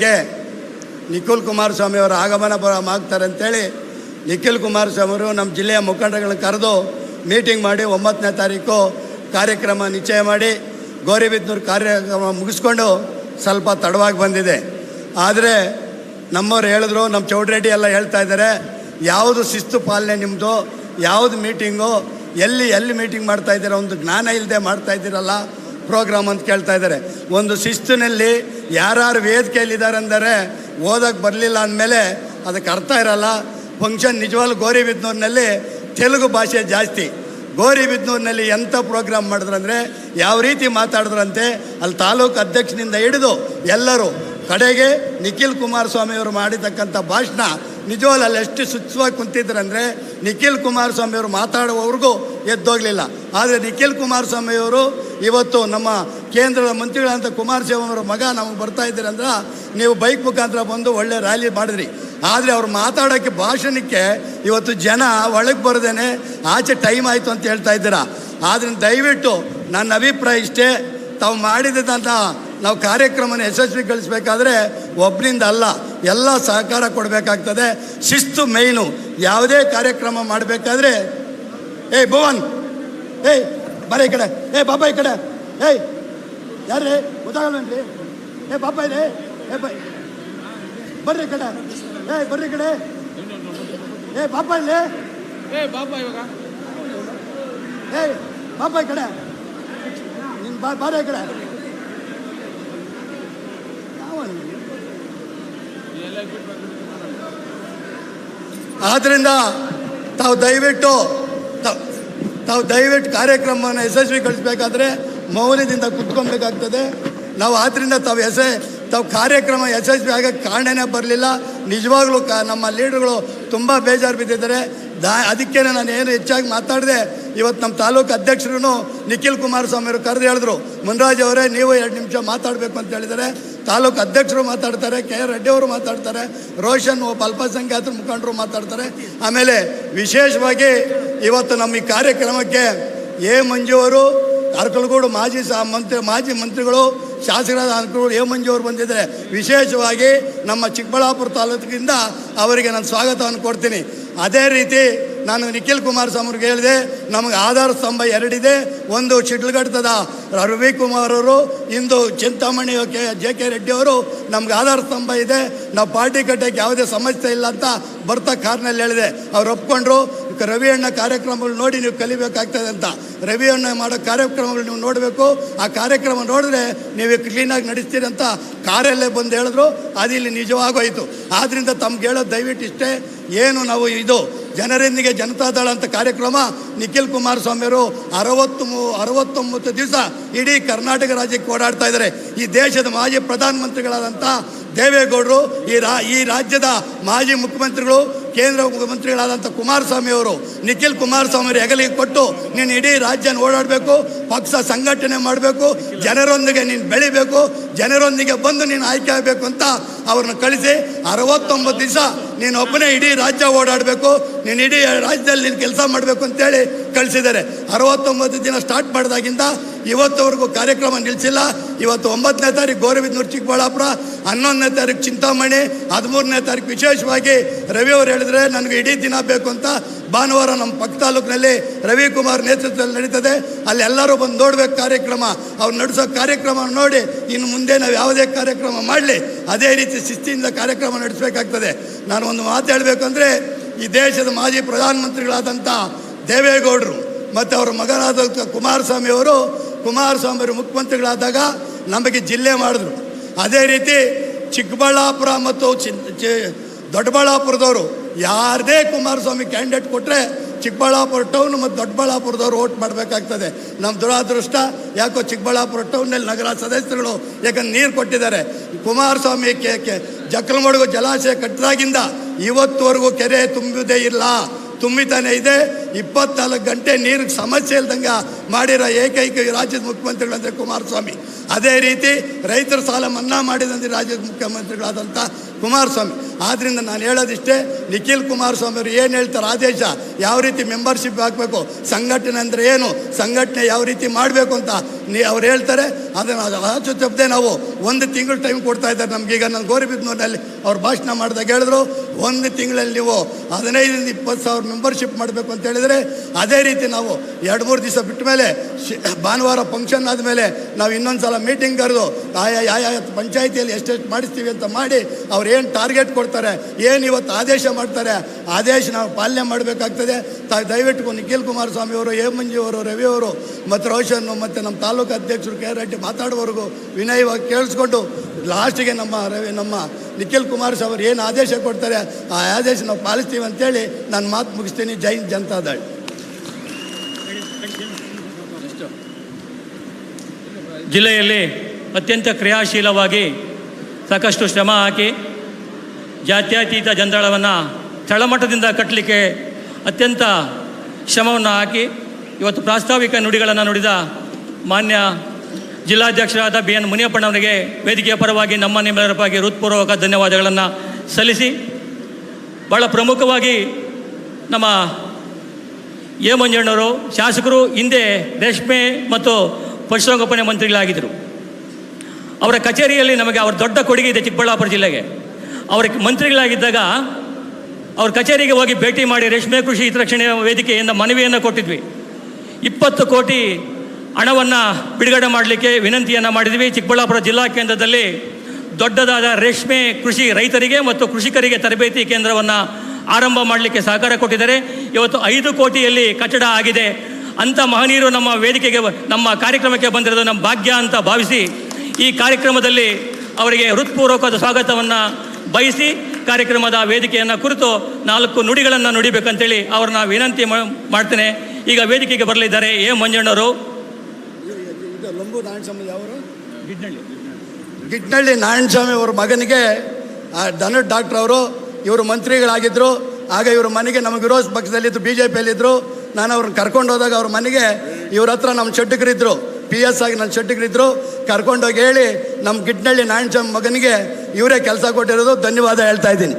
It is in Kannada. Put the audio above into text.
ಗೆ ನಿಖಿಲ್ ಕುಮಾರಸ್ವಾಮಿ ಅವರ ಆಗಮನ ಆಗ್ತಾರೆ ಅಂತೇಳಿ ನಿಖಿಲ್ ಕುಮಾರಸ್ವಾಮಿ ಅವರು ನಮ್ಮ ಜಿಲ್ಲೆಯ ಮುಖಂಡಗಳನ್ನು ಕರೆದು ಮೀಟಿಂಗ್ ಮಾಡಿ 9ನೇ ತಾರೀಕು ಕಾರ್ಯಕ್ರಮ ನಿಶ್ಚಯ ಮಾಡಿ ಗೌರಿಬಿದನೂರು ಕಾರ್ಯಕ್ರಮ ಮುಗಿಸ್ಕೊಂಡು ಸ್ವಲ್ಪ ತಡವಾಗಿ ಬಂದಿದೆ. ಆದರೆ ನಮ್ಮವ್ರು ಹೇಳಿದ್ರು, ನಮ್ಮ ಚೌಡರೆಡ್ಡಿ ಎಲ್ಲ ಹೇಳ್ತಾ ಇದ್ದಾರೆ, ಯಾವುದು ಶಿಸ್ತು ಪಾಲನೆ ನಿಮ್ಮದು, ಯಾವುದು ಮೀಟಿಂಗು, ಎಲ್ಲಿ ಮೀಟಿಂಗ್ ಮಾಡ್ತಾ ಇದ್ದೀರಾ, ಒಂದು ಜ್ಞಾನ ಇಲ್ಲದೆ ಮಾಡ್ತಾ ಇದ್ದೀರಲ್ಲ ಪ್ರೋಗ್ರಾಮ್ ಅಂತ ಕೇಳ್ತಾ ಇದ್ದಾರೆ. ಒಂದು ಶಿಸ್ತಿನಲ್ಲಿ ಯಾರು ವೇದಿಕೆಯಲ್ಲಿದ್ದಾರೆ ಅಂದರೆ ಓದೋಕ್ಕೆ ಬರಲಿಲ್ಲ ಅಂದಮೇಲೆ ಅದಕ್ಕೆ ಅರ್ಥ ಇರಲ್ಲ. ಫಂಕ್ಷನ್ ನಿಜವಾಗ್ಲೂ ಗೌರಿಬಿದನೂರಿನಲ್ಲಿ ತೆಲುಗು ಭಾಷೆ ಜಾಸ್ತಿ. ಗೌರಿಬಿದನೂರಿನಲ್ಲಿ ಎಂಥ ಪ್ರೋಗ್ರಾಮ್ ಮಾಡಿದ್ರಂದರೆ ಯಾವ ರೀತಿ ಮಾತಾಡಿದ್ರಂತೆ, ಅಲ್ಲಿ ತಾಲೂಕು ಅಧ್ಯಕ್ಷನಿಂದ ಹಿಡಿದು ಎಲ್ಲರೂ ಕಡೆಗೆ ನಿಖಿಲ್ ಕುಮಾರಸ್ವಾಮಿ ಅವರು ಮಾಡಿರ್ತಕ್ಕಂಥ ಭಾಷಣ ನಿಜವಾಗ್ಲೂ ಅಲ್ಲಿ ಎಷ್ಟು ಶುಚಿವಾಗಿ ಕುಂತಿದ್ರಂದರೆ ನಿಖಿಲ್ ಕುಮಾರಸ್ವಾಮಿ ಅವರು ಮಾತಾಡುವವ್ರಿಗೂ ಎದ್ದೋಗಲಿಲ್ಲ. ಆದರೆ ನಿಖಿಲ್ ಕುಮಾರಸ್ವಾಮಿ ಅವರು ಇವತ್ತು ನಮ್ಮ ಕೇಂದ್ರದ ಮಂತ್ರಿಗಳಂತ ಕುಮಾರಸ್ವಾಮಿ ಅವರ ಮಗ ನಮಗೆ ಬರ್ತಾ ಇದ್ದೀರಂದ್ರೆ ನೀವು ಬೈಕ್ ಮುಖಾಂತರ ಬಂದು ಒಳ್ಳೆ ರ್ಯಾಲಿ ಮಾಡಿದ್ರಿ. ಆದರೆ ಅವ್ರು ಮಾತಾಡೋಕ್ಕೆ ಭಾಷಣಕ್ಕೆ ಇವತ್ತು ಜನ ಒಳಗೆ ಬರದೇನೆ ಆಚೆ ಟೈಮ್ ಆಯಿತು ಅಂತ ಹೇಳ್ತಾ ಇದ್ದೀರಾ. ಆದ್ದರಿಂದ ದಯವಿಟ್ಟು ನನ್ನ ಅಭಿಪ್ರಾಯ ಇಷ್ಟೇ, ತಾವು ಮಾಡಿದಂಥ ನಾವು ಕಾರ್ಯಕ್ರಮನ ಯಶಸ್ವಿಗೊಳಿಸಬೇಕಾದ್ರೆ ಒಬ್ಬರಿಂದ ಅಲ್ಲ, ಎಲ್ಲ ಸಹಕಾರ ಕೊಡಬೇಕಾಗ್ತದೆ. ಶಿಸ್ತು ಮೇಯ್ನು. ಯಾವುದೇ ಕಾರ್ಯಕ್ರಮ ಮಾಡಬೇಕಾದ್ರೆ ಭುವನ್ ಬರ ಈ ಕಡೆ, ಬಾಬಾ ಈ ಕಡೆ, ಯಾರೇ ಗೊತ್ತಾಗಲ್ವೇನ್ರಿ, ಬಾಬಾ ಇದೆ, ಬರ್ರಿ ಈ ಕಡೆ, ಬರ್ರಿ ಈ ಕಡೆ, ಬಾಬಾ ಇಲ್ಲಿ, ಬಾಬಾ ಇವಾಗ ಬಾಬಾ ಈ ಕಡೆ, ನಿನ್ ಬಾರ ಈ ಕಡೆ. ಆದ್ದರಿಂದ ತಾವು ದಯವಿಟ್ಟು ಕಾರ್ಯಕ್ರಮವನ್ನು ಯಶಸ್ವಿಗೊಳಿಸಬೇಕಾದ್ರೆ ಮೌಲ್ಯದಿಂದ ಕುತ್ಕೊಬೇಕಾಗ್ತದೆ ನಾವು. ಆದ್ದರಿಂದ ತಾವು ಕಾರ್ಯಕ್ರಮ ಯಶಸ್ವಿ ಆಗೋಕ್ಕೆ ಕಾರಣನೇ ಬರಲಿಲ್ಲ. ನಿಜವಾಗ್ಲೂ ನಮ್ಮ ಲೀಡರ್ಗಳು ತುಂಬ ಬೇಜಾರು ಬಿದ್ದಿದ್ದಾರೆ. ಅದಕ್ಕೆ ನಾನು ಏನು ಹೆಚ್ಚಾಗಿ ಮಾತಾಡಿದೆ. ಇವತ್ತು ನಮ್ಮ ತಾಲೂಕು ಅಧ್ಯಕ್ಷರು ನಿಖಿಲ್ ಕುಮಾರಸ್ವಾಮಿ ಅವರು ಕರೆದು ಹೇಳಿದ್ರು, ಮುನ್ರಾಜ್ ಅವರೇ ನೀವು 2 ನಿಮಿಷ ಮಾತಾಡಬೇಕು ಅಂತ ಹೇಳಿದ್ದಾರೆ. ತಾಲೂಕು ಅಧ್ಯಕ್ಷರು ಮಾತಾಡ್ತಾರೆ, KR ರೆಡ್ಡಿ ಅವರು ಮಾತಾಡ್ತಾರೆ, ರೋಷನ್ ಒಬ್ಬ ಅಲ್ಪಸಂಖ್ಯಾತರ ಮುಖಂಡರು ಮಾತಾಡ್ತಾರೆ. ಆಮೇಲೆ ವಿಶೇಷವಾಗಿ ಇವತ್ತು ನಮ್ಮ ಈ ಕಾರ್ಯಕ್ರಮಕ್ಕೆ ಮಂಜು ಅವರು, ಅರಕಲಗೂಡು ಮಾಜಿ ಮಂತ್ರಿಗಳು, ಶಾಸಕರಾದ ಅರಕಲಗೂಡು ಮಂಜು ಅವರು ಬಂದಿದ್ದಾರೆ. ವಿಶೇಷವಾಗಿ ನಮ್ಮ ಚಿಕ್ಕಬಳ್ಳಾಪುರ ತಾಲೂಕಿನಿಂದ ಅವರಿಗೆ ನಾನು ಸ್ವಾಗತವನ್ನು ಕೊಡ್ತೀನಿ. ಅದೇ ರೀತಿ ನಾನು ನಿಖಿಲ್ ಕುಮಾರಸ್ವಾಮಿ ಅವ್ರಿಗೆ ಹೇಳಿದೆ, ನಮಗೆ ಆಧಾರ ಸ್ತಂಭ 2 ಇದೆ. ಒಂದು ಶಿಡ್ಲಘಟ್ಟದ ರವಿಕುಮಾರ್ ಅವರು, ಇಂದು ಚಿಂತಾಮಣಿ JK ರೆಡ್ಡಿ ಅವರು, ನಮ್ಗೆ ಆಧಾರ ಸ್ತಂಭ ಇದೆ, ನಾವು ಪಾರ್ಟಿ ಕಟ್ಟಕ್ಕೆ ಯಾವುದೇ ಸಮಸ್ಯೆ ಇಲ್ಲ ಅಂತ ಬರ್ತಾ ಕಾರ್ನಲ್ಲಿ ಹೇಳಿದೆ. ಅವ್ರು ಒಪ್ಕೊಂಡ್ರು. ರವಿ ಅಣ್ಣ ಕಾರ್ಯಕ್ರಮಗಳು ನೋಡಿ ನೀವು ಕಲಿಬೇಕಾಗ್ತದೆ ಅಂತ. ರವಿ ಅಣ್ಣ ಮಾಡೋ ಕಾರ್ಯಕ್ರಮಗಳು ನೀವು ನೋಡಬೇಕು, ಆ ಕಾರ್ಯಕ್ರಮ ನೋಡಿದ್ರೆ ನೀವು ಕ್ಲೀನಾಗಿ ನಡೆಸ್ತೀರಿ ಅಂತ ಕಾರಲ್ಲೇ ಬಂದು ಹೇಳಿದ್ರು. ಅದು ಇಲ್ಲಿ ನಿಜವಾಗೋಯಿತು. ಆದ್ದರಿಂದ ತಮ್ಗೆ ಹೇಳೋದು ದಯವಿಟ್ಟು ಇಷ್ಟೇ, ಏನು ನಾವು ಇದು ಜನರೊಂದಿಗೆ ಜನತಾದಳ ಅಂತ ಕಾರ್ಯಕ್ರಮ ನಿಖಿಲ್ ಕುಮಾರಸ್ವಾಮಿಯವರು 69 ದಿವಸ ಇಡೀ ಕರ್ನಾಟಕ ರಾಜ್ಯಕ್ಕೆ ಓಡಾಡ್ತಾ ಇದ್ದಾರೆ. ಈ ದೇಶದ ಮಾಜಿ ಪ್ರಧಾನಮಂತ್ರಿಗಳಾದಂಥ ದೇವೇಗೌಡರು, ಈ ರಾಜ್ಯದ ಮಾಜಿ ಮುಖ್ಯಮಂತ್ರಿಗಳು, ಕೇಂದ್ರ ಮುಖ್ಯಮಂತ್ರಿಗಳಾದಂಥ ಕುಮಾರಸ್ವಾಮಿ ಅವರು ನಿಖಿಲ್ ಕುಮಾರಸ್ವಾಮಿ ಅವರು ಹೆಗಲಿಗೆ ಕೊಟ್ಟು ನೀನು ಇಡೀ ರಾಜ್ಯನ ಓಡಾಡಬೇಕು, ಪಕ್ಷ ಸಂಘಟನೆ ಮಾಡಬೇಕು, ಜನರೊಂದಿಗೆ ನೀನು ಬೆಳಿಬೇಕು, ಜನರೊಂದಿಗೆ ಬಂದು ನೀನು ಆಯ್ಕೆ ಆಗಬೇಕು ಅಂತ ಅವ್ರನ್ನ ಕಳಿಸಿ 69 ದಿವಸ ನೀನು ಒಬ್ಬನೇ ಇಡೀ ರಾಜ್ಯ ಓಡಾಡಬೇಕು, ನೀನು ಇಡೀ ರಾಜ್ಯದಲ್ಲಿ ನೀನು ಕೆಲಸ ಮಾಡಬೇಕು ಅಂತೇಳಿ ಕಳಿಸಿದ್ದಾರೆ. 69 ದಿನ ಸ್ಟಾರ್ಟ್ ಮಾಡಿದಾಗಿಂದ ಇವತ್ತವರೆಗೂ ಕಾರ್ಯಕ್ರಮ ನಿಲ್ಲಿಸಿಲ್ಲ. ಇವತ್ತು 9ನೇ ತಾರೀಕು ಗೌರಿಬಿದನೂರು ಚಿಕ್ಕಬಳ್ಳಾಪುರ, 11ನೇ ತಾರೀಕು ಚಿಂತಾಮಣಿ, 13ನೇ ತಾರೀಕು ವಿಶೇಷವಾಗಿ ರವಿ ಅವರು ಹೇಳಿದ್ರೆ ನನಗೆ ಇಡೀ ದಿನ ಬೇಕು ಅಂತ. ಭಾನುವಾರ ನಮ್ಮ ಪಕ್ಕ ತಾಲೂಕಿನಲ್ಲಿ ರವಿಕುಮಾರ್ ನೇತೃತ್ವದಲ್ಲಿ ನಡೀತದೆ. ಅಲ್ಲಿ ಎಲ್ಲರೂ ಬಂದು ನೋಡ್ಬೇಕು ಕಾರ್ಯಕ್ರಮ. ಅವ್ರು ನಡೆಸೋ ಕಾರ್ಯಕ್ರಮ ನೋಡಿ ಇನ್ನು ಮುಂದೆ ನಾವು ಯಾವುದೇ ಕಾರ್ಯಕ್ರಮ ಮಾಡಲಿ ಅದೇ ರೀತಿ ಶಿಸ್ತಿಯಿಂದ ಕಾರ್ಯಕ್ರಮ ನಡೆಸಬೇಕಾಗ್ತದೆ. ನಾನು ಒಂದು ಮಾತು ಹೇಳಬೇಕಂದ್ರೆ, ಈ ದೇಶದ ಮಾಜಿ ಪ್ರಧಾನಮಂತ್ರಿಗಳಾದಂಥ ದೇವೇಗೌಡರು ಮತ್ತು ಅವರ ಮಗನಾದ ಕುಮಾರಸ್ವಾಮಿ ಅವರು ಮುಖ್ಯಮಂತ್ರಿಗಳಾದಾಗ ನಮಗೆ ಜಿಲ್ಲೆ ಮಾಡಿದ್ರು. ಅದೇ ರೀತಿ ಚಿಕ್ಕಬಳ್ಳಾಪುರ ಮತ್ತು ದೊಡ್ಡಬಳ್ಳಾಪುರದವರು ಯಾರದೇ ಕುಮಾರಸ್ವಾಮಿ ಕ್ಯಾಂಡಿಡೇಟ್ ಕೊಟ್ಟರೆ ಚಿಕ್ಕಬಳ್ಳಾಪುರ ಟೌನ್ ಮತ್ತು ದೊಡ್ಡಬಳ್ಳಾಪುರದವ್ರು ವೋಟ್ ಮಾಡಬೇಕಾಗ್ತದೆ. ನಮ್ಮ ದುರಾದೃಷ್ಟ ಯಾಕೋ ಚಿಕ್ಕಬಳ್ಳಾಪುರ ಟೌನ್ನಲ್ಲಿ ನಗರ ಸದಸ್ಯರುಗಳು ಯಾಕಂದ್ರೆ ನೀರು ಕೊಟ್ಟಿದ್ದಾರೆ. ಕುಮಾರಸ್ವಾಮಿ ಜಕ್ಕಲಮಡುಗು ಜಲಾಶಯ ಕಟ್ಟಿದಾಗಿಂದ ಇವತ್ತುವರೆಗೂ ಕೆರೆ ತುಂಬುವುದೇ ಇಲ್ಲ. ತುಂಬಿತಾನೆ ಇದೆ. 24 ಗಂಟೆ ನೀರಿಗೆ ಸಮಸ್ಯೆ ಇಲ್ದಂಗೆ ಮಾಡಿರೋ ಏಕೈಕ ರಾಜ್ಯದ ಮುಖ್ಯಮಂತ್ರಿಗಳು ಅಂದರೆ ಕುಮಾರಸ್ವಾಮಿ. ಅದೇ ರೀತಿ ರೈತರ ಸಾಲ ಮನ್ನಾ ಮಾಡಿದಂತೆ ರಾಜ್ಯದ ಮುಖ್ಯಮಂತ್ರಿಗಳಾದಂಥ ಕುಮಾರಸ್ವಾಮಿ. ಆದ್ದರಿಂದ ನಾನು ಹೇಳೋದಿಷ್ಟೇ, ನಿಖಿಲ್ ಕುಮಾರಸ್ವಾಮಿ ಅವರು ಏನು ಹೇಳ್ತಾರೆ ಆದೇಶ, ಯಾವ ರೀತಿ ಮೆಂಬರ್ಶಿಪ್ ಹಾಕಬೇಕು, ಸಂಘಟನೆ ಅಂದರೆ ಏನು, ಸಂಘಟನೆ ಯಾವ ರೀತಿ ಮಾಡಬೇಕು ಅಂತ ಅವ್ರು ಹೇಳ್ತಾರೆ. ಅದನ್ನು ಆಚೆ ತಪ್ಪದೆ ನಾವು 1 ತಿಂಗಳು ಟೈಮ್ ಕೊಡ್ತಾ ಇದ್ದಾರೆ ನಮಗೀಗ. ನಾನು ಗೌರಿಬಿದನೂರಿನಲ್ಲಿ ಅವ್ರು ಭಾಷಣ ಮಾಡಿದಾಗ ಹೇಳಿದ್ರು, 1 ತಿಂಗಳಲ್ಲಿ ನೀವು 15ರಿಂದ 20 ಸಾವಿರ ಮೆಂಬರ್ಶಿಪ್ ಮಾಡಬೇಕು ಅಂತ ಹೇಳಿದರೆ, ಅದೇ ರೀತಿ ನಾವು 2-3 ದಿವಸ ಬಿಟ್ಟ ಮೇಲೆ ಭಾನುವಾರ ಫಂಕ್ಷನ್ ಆದಮೇಲೆ ನಾವು ಇನ್ನೊಂದು ಸಲ ಮೀಟಿಂಗ್ ಕರೆದು ಯಾವ ಪಂಚಾಯಿತಿಯಲ್ಲಿ ಎಷ್ಟೆಷ್ಟು ಮಾಡಿಸ್ತೀವಿ ಅಂತ ಮಾಡಿ ಅವ್ರು ಏನು ಟಾರ್ಗೆಟ್ ಕೊಡ್ತಾರೆ, ಏನು ಇವತ್ತು ಆದೇಶ ಮಾಡ್ತಾರೆ, ಆದೇಶ ನಾವು ಪಾಲನೆ ಮಾಡಬೇಕಾಗ್ತದೆ. ದಯವಿಟ್ಟು ನಿಖಿಲ್ ಕುಮಾರಸ್ವಾಮಿ ಅವರು, ಎ ಮಂಜು ಅವರು, ರವಿ ಅವರು ಮತ್ತು ರೋಷನ್ ಮತ್ತು ನಮ್ಮ ತಾಲೂಕು ಅಧ್ಯಕ್ಷರು ಕೆ ರೆಡ್ಡಿ ಮಾತಾಡುವವರೆಗೂ ವಿನಯವಾಗಿ ಕೇಳಿಸ್ಕೊಂಡು ಲಾಸ್ಟಿಗೆ ನಮ್ಮ ನಿಖಿಲ್ ಕುಮಾರಸ್ವಾಮಿ ಅವರು ಏನು ಆದೇಶ ಕೊಡ್ತಾರೆ ಆ ಆದೇಶ ನಾವು ಪಾಲಿಸ್ತೀವಿ ಅಂತೇಳಿ ನಾನು ಮಾತು ಮುಗಿಸ್ತೀನಿ. ಜೈ ಹಿಂದ್ ಜನತಾದಳ್. ಜಿಲ್ಲೆಯಲ್ಲಿ ಅತ್ಯಂತ ಕ್ರಿಯಾಶೀಲವಾಗಿ ಸಾಕಷ್ಟು ಶ್ರಮ ಹಾಕಿ ಜಾತ್ಯತೀತ ಜನತಾದಳವನ್ನು ತಳಮಟ್ಟದಿಂದ ಕಟ್ಟಲಿಕ್ಕೆ ಅತ್ಯಂತ ಶ್ರಮವನ್ನು ಹಾಕಿ ಇವತ್ತು ಪ್ರಾಸ್ತಾವಿಕ ನುಡಿಗಳನ್ನು ನುಡಿದ ಮಾನ್ಯ ಜಿಲ್ಲಾಧ್ಯಕ್ಷರಾದ ಬಿ ಎನ್ ಮುನಿಯಪ್ಪಣ್ಣವರಿಗೆ ವೇದಿಕೆಯ ಪರವಾಗಿ ನಮ್ಮ ನಿಮ್ಮೆಲ್ಲರ ಪರವಾಗಿ ಹೃತ್ಪೂರ್ವಕ ಧನ್ಯವಾದಗಳನ್ನು ಸಲ್ಲಿಸಿ, ಭಾಳ ಪ್ರಮುಖವಾಗಿ ನಮ್ಮ ಎ ಮಂಜಣ್ಣವರು ಶಾಸಕರು ಹಿಂದೆ ರೇಷ್ಮೆ ಮತ್ತು ಪಶುಸಂಗೋಪನೆ ಮಂತ್ರಿಗಳಾಗಿದ್ದರು. ಅವರ ಕಚೇರಿಯಲ್ಲಿ ನಮಗೆ ಅವ್ರ ದೊಡ್ಡ ಕೊಡುಗೆ ಇದೆ ಚಿಕ್ಕಬಳ್ಳಾಪುರ ಜಿಲ್ಲೆಗೆ. ಅವರ ಮಂತ್ರಿಗಳಾಗಿದ್ದಾಗ ಅವ್ರ ಕಚೇರಿಗೆ ಹೋಗಿ ಭೇಟಿ ಮಾಡಿ ರೇಷ್ಮೆ ಕೃಷಿ ಹಿತರಕ್ಷಣೆ ವೇದಿಕೆಯಿಂದ ಮನವಿಯನ್ನು ಕೊಟ್ಟಿದ್ವಿ. 20 ಕೋಟಿ ಹಣವನ್ನು ಬಿಡುಗಡೆ ಮಾಡಲಿಕ್ಕೆ ವಿನಂತಿಯನ್ನು ಮಾಡಿದ್ವಿ. ಚಿಕ್ಕಬಳ್ಳಾಪುರ ಜಿಲ್ಲಾ ಕೇಂದ್ರದಲ್ಲಿ ದೊಡ್ಡದಾದ ರೇಷ್ಮೆ ಕೃಷಿ ರೈತರಿಗೆ ಮತ್ತು ಕೃಷಿಕರಿಗೆ ತರಬೇತಿ ಕೇಂದ್ರವನ್ನು ಆರಂಭ ಮಾಡಲಿಕ್ಕೆ ಸಹಕಾರ ಕೊಟ್ಟಿದ್ದಾರೆ. ಇವತ್ತು 5 ಕೋಟಿಯಲ್ಲಿ ಕಟ್ಟಡ ಆಗಿದೆ. ಅಂಥ ಮಹನೀಯರು ನಮ್ಮ ವೇದಿಕೆಗೆ, ನಮ್ಮ ಕಾರ್ಯಕ್ರಮಕ್ಕೆ ಬಂದಿರೋದು ನಮ್ಮ ಭಾಗ್ಯ ಅಂತ ಭಾವಿಸಿ ಈ ಕಾರ್ಯಕ್ರಮದಲ್ಲಿ ಅವರಿಗೆ ಹೃತ್ಪೂರ್ವಕವಾದ ಸ್ವಾಗತವನ್ನು ಬಯಸಿ ಕಾರ್ಯಕ್ರಮದ ವೇದಿಕೆಯನ್ನು ಕುರಿತು 4 ನುಡಿಗಳನ್ನು ನುಡಿಬೇಕಂತೇಳಿ ಅವ್ರನ್ನ ವಿನಂತಿ ಮಾಡ್ತೇನೆ. ಈಗ ವೇದಿಕೆಗೆ ಬರಲಿದ್ದಾರೆ ಎ ಮಂಜಣ್ಣವರು. ಗಿಡ್ನಳ್ಳಿ ನಾರಾಯಣಸ್ವಾಮಿ ಅವ್ರ ಮಗನಿಗೆ ಧನುಷ್ ಡಾಕ್ಟರ್ ಅವರು, ಇವರು ಮಂತ್ರಿಗಳಾಗಿದ್ದರು. ಆಗ ಇವ್ರ ಮನೆಗೆ ನಮ್ಮ ವಿರೋಧ ಪಕ್ಷದಲ್ಲಿದ್ದು BJPಯಲ್ಲಿದ್ದರು. ನಾನು ಅವ್ರನ್ನ ಕರ್ಕೊಂಡು ಹೋದಾಗ ಅವ್ರ ಮನೆಗೆ ಇವ್ರ ಹತ್ರ ನಮ್ಮ ಶೆಟ್ಟಿಗರಿದ್ದರು, PS ಆಗಿ ನನ್ನ ಶೆಟ್ಟಿಗರಿದ್ದರು. ಕರ್ಕೊಂಡೋಗಿ ಹೇಳಿ ನಮ್ಮ ಗಿಡ್ನಳ್ಳಿ ನಾರಾಯಣಸ್ವಾಮಿ ಮಗನಿಗೆ ಇವರೇ ಕೆಲಸ ಕೊಟ್ಟಿರೋದು. ಧನ್ಯವಾದ ಹೇಳ್ತಾ ಇದ್ದೀನಿ.